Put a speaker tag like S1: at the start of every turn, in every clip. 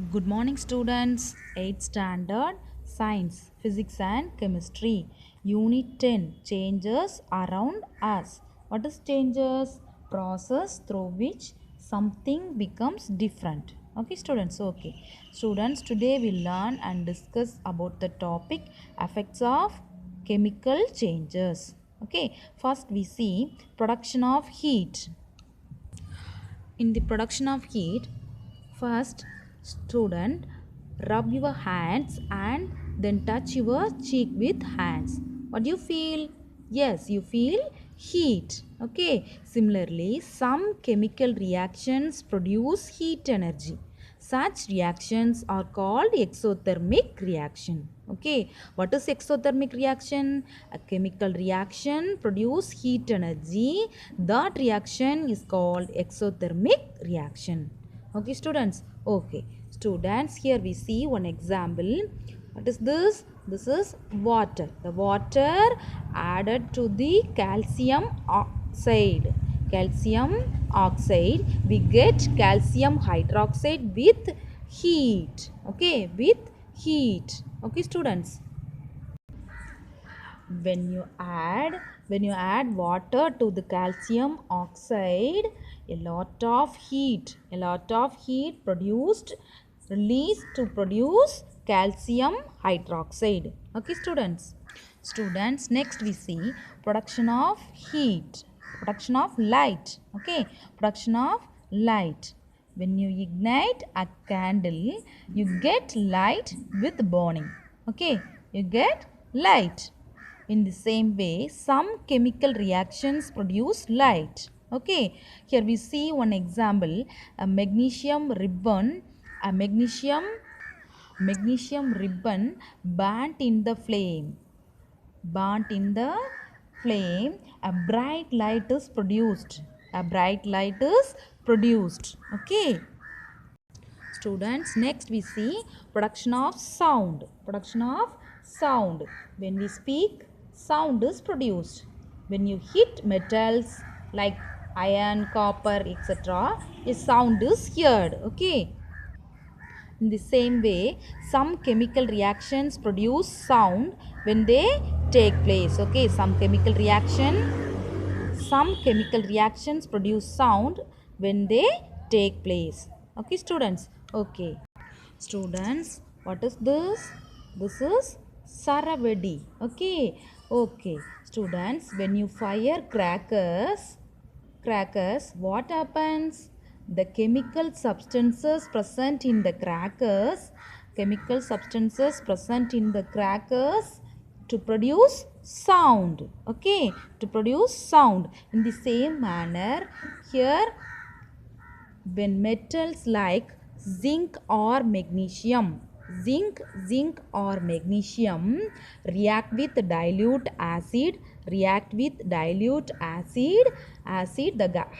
S1: Good morning, students. 8th standard Science, Physics and Chemistry. Unit 10 Changes around us. What is changes? Process through which something becomes different. Okay, students. Okay, students. Today we learn and discuss about the topic effects of chemical changes. Okay, first we see production of heat. In the production of heat, first student, rub your hands and then touch your cheek with hands. What do you feel? Yes, you feel heat. Okay, similarly some chemical reactions produce heat energy. Such reactions are called exothermic reaction. Okay, what is exothermic reaction? A chemical reaction produce heat energy. That reaction is called exothermic reaction. Okay, students. Okay, students, here we see one example. What is this? This is water. The water added to the calcium oxide. Calcium oxide, we get calcium hydroxide with heat. Okay, with heat. Okay, students. When you add water to the calcium oxide, a lot of heat produced, released to produce calcium hydroxide. Okay, students, next we see production of heat, production of light. Okay, production of light. When you ignite a candle, you get light with burning. Okay, you get light. In the same way, some chemical reactions produce light. Okay, here we see one example, a magnesium ribbon, a magnesium ribbon burnt in the flame. Burnt in the flame, a bright light is produced. A bright light is produced. Okay. Students, next we see production of sound. Production of sound. When we speak, sound is produced. When you hit metals like iron, copper, etc., a sound is heard. Okay. In the same way, some chemical reactions produce sound when they take place. Okay, some chemical reactions produce sound when they take place. Okay, students. Okay. Students, what is this? This is Saravedi. Okay. Okay. Students, when you fire crackers, what happens? The chemical substances present in the crackers to produce sound. Okay, to produce sound. In the same manner, here when metals like zinc or magnesium zinc or magnesium react with dilute acid, the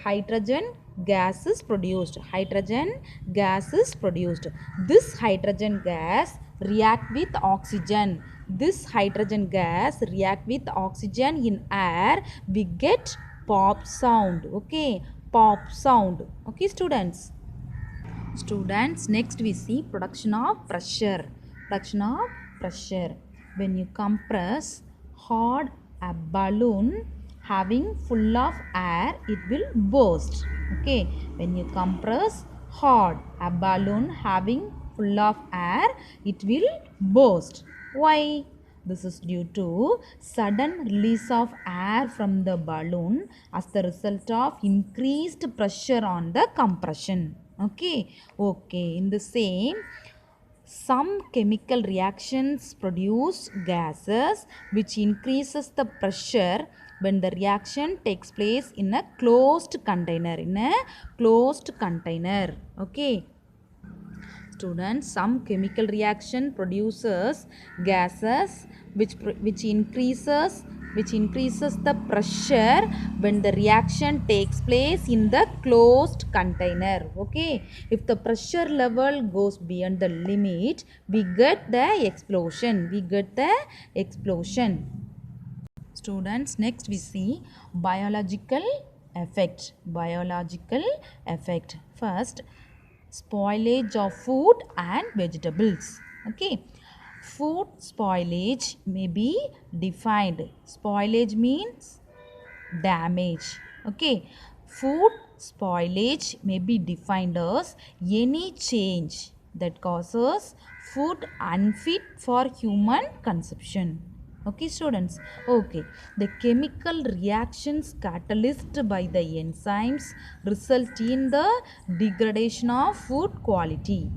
S1: hydrogen gas is produced. This hydrogen gas react with oxygen. In air, we get pop sound. Okay, pop sound. Okay, students, next we see production of pressure. When you compress hard a balloon having full of air, it will burst. Okay, when you compress hard a balloon having full of air, it will burst. Why? This is due to sudden release of air from the balloon as the result of increased pressure on the compression. Okay, in the same, some chemical reactions produce gases which increases the pressure when the reaction takes place in a closed container. Okay, students, some chemical reaction produces gases which increases the pressure when the reaction takes place in the closed container. Okay, if the pressure level goes beyond the limit, we get the explosion. Students, next we see biological effect. First, spoilage of food and vegetables. Okay, food spoilage may be defined. Spoilage means damage. Okay, food spoilage may be defined as any change that causes food unfit for human consumption. Okay, students. Okay, the chemical reactions catalyzed by the enzymes result in the degradation of food quality.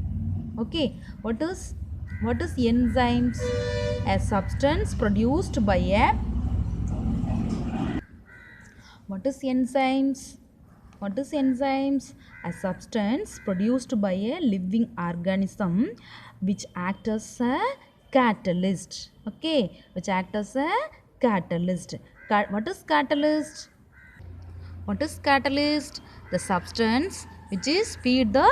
S1: Okay, what is enzymes? A substance produced by a what is enzymes? What is enzymes? A substance produced by a living organism which act as a catalyst. Okay, which act as a catalyst. What is catalyst? What is catalyst? The substance which is speed the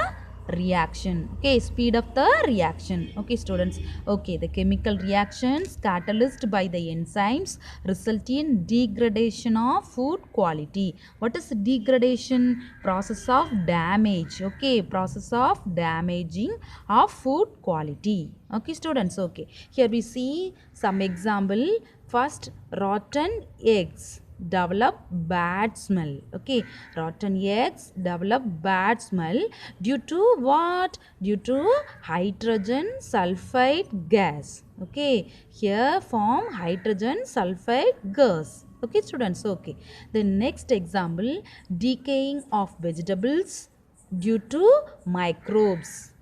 S1: reaction. Okay, speed of the reaction. Okay, students. Okay, the chemical reactions catalyzed by the enzymes result in degradation of food quality. What is degradation? Process of damage. Okay, process of damaging of food quality. Okay, students. Okay, here we see some example. First, rotten eggs develop bad smell. Okay, rotten eggs develop bad smell due to what? Due to hydrogen sulfide gas. Okay, here form hydrogen sulfide gas. Okay, students. Okay, the next example, decaying of vegetables due to microbes.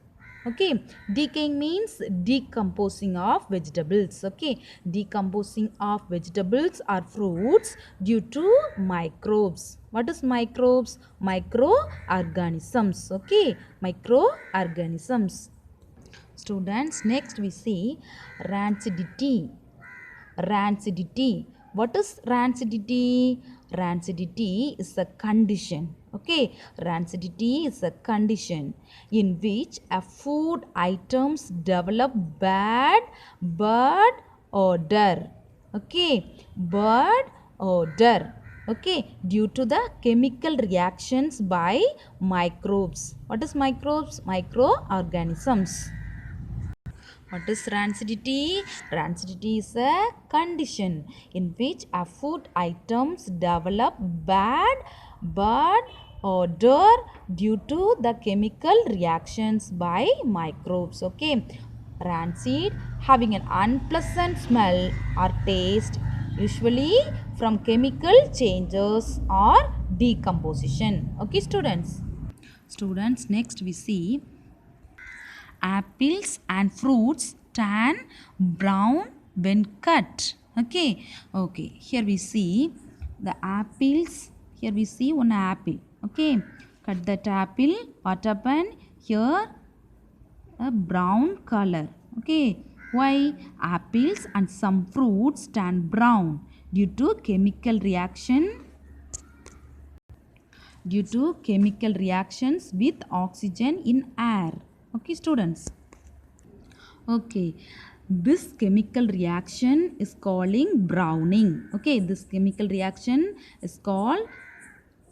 S1: Okay, decaying means decomposing of vegetables. Okay, decomposing of vegetables or fruits due to microbes. What is microbes? Microorganisms. Okay, microorganisms. Students, next we see rancidity. Rancidity. What is rancidity? Rancidity is a condition. Okay, rancidity is a condition in which a food items develop bad odor. Okay, bad odor. Okay, due to the chemical reactions by microbes. What is microbes? Microorganisms. What is rancidity? Rancidity is a condition in which a food items develop bad odor due to the chemical reactions by microbes. Okay, rancid, having an unpleasant smell or taste, usually from chemical changes or decomposition. Okay, students. Students, next we see apples and fruits turn brown when cut. Okay, here we see the apples. Here we see one apple. Okay, cut that apple. What happened? Here a brown color. Okay, why? Apples and some fruits turn brown due to chemical reactions with oxygen in air. Okay, students. Okay, this chemical reaction is calling browning. Okay, this chemical reaction is called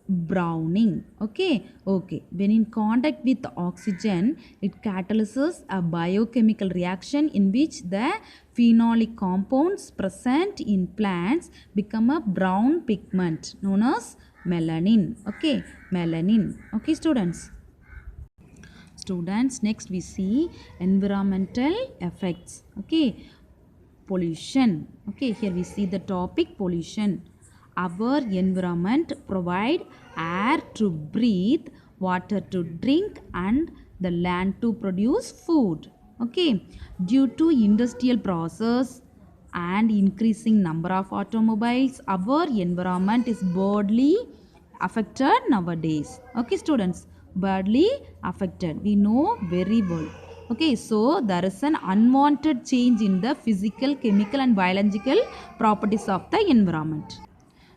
S1: browning. Okay, when in contact with oxygen, it catalyzes a biochemical reaction in which the phenolic compounds present in plants become a brown pigment known as melanin. Okay, melanin. Okay, students. Next we see environmental effects. Okay, pollution. Okay, here we see the topic pollution. Our environment provide air to breathe, water to drink, and the land to produce food. Okay, due to industrial process and increasing number of automobiles, our environment is badly affected nowadays. Okay, students, badly affected, we know very well. Okay, so there is an unwanted change in the physical, chemical and biological properties of the environment.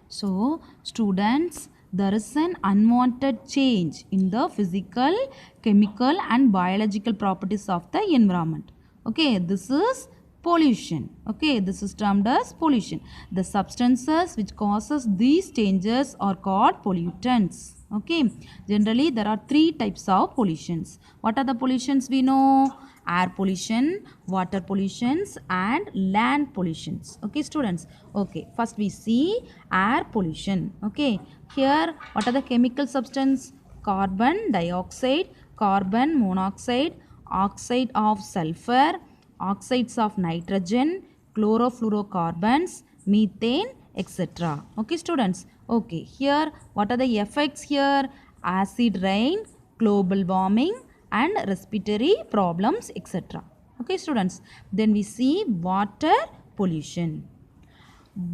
S1: So students, there is an unwanted change in the physical, chemical and biological properties of the environment. Okay, this is pollution. Okay, this is termed as pollution. The substances which causes these changes are called pollutants. Okay, generally there are three types of pollutions. What are the pollutions we know? Air pollution, water pollutions and land pollutions. Okay students. Okay, first we see air pollution. Okay, here what are the chemical substance? Carbon dioxide, carbon monoxide, oxide of sulfur, oxides of nitrogen, chlorofluorocarbons, methane, etc. Okay students. Okay, here what are the effects here? Acid rain, global warming and respiratory problems, etc. Okay students. Then we see water pollution.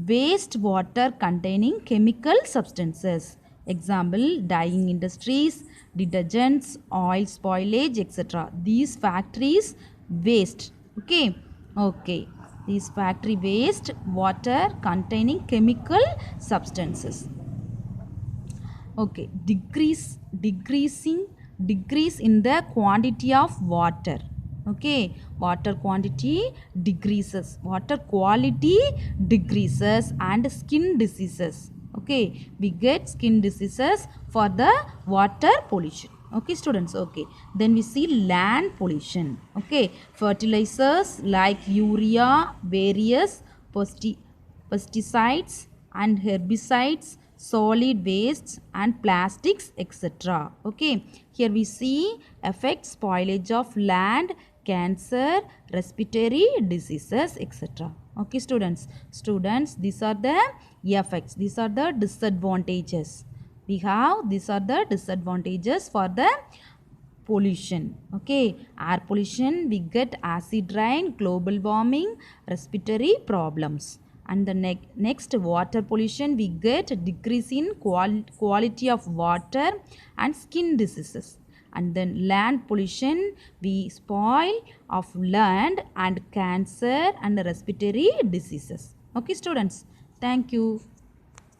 S1: Waste water containing chemical substances. Example, dyeing industries, detergents, oil spoilage, etc. These factories waste. Okay. Okay. These factory waste water containing chemical substances. Okay, decrease in the quantity of water. Okay, water quantity decreases, water quality decreases and skin diseases. Okay, we get skin diseases for the water pollution. Okay students. Okay, then we see land pollution. Okay, fertilizers like urea, various pesticides and herbicides, solid wastes and plastics, etc. Okay, here we see effects spoilage of land, cancer, respiratory diseases, etc. Okay students. These are the effects, these are the disadvantages we have. These are the disadvantages for the pollution. Okay, air pollution we get acid rain, global warming, respiratory problems. And the next water pollution we get decrease in quality of water and skin diseases. And then land pollution we spoil of land and cancer and respiratory diseases. Okay students, thank you.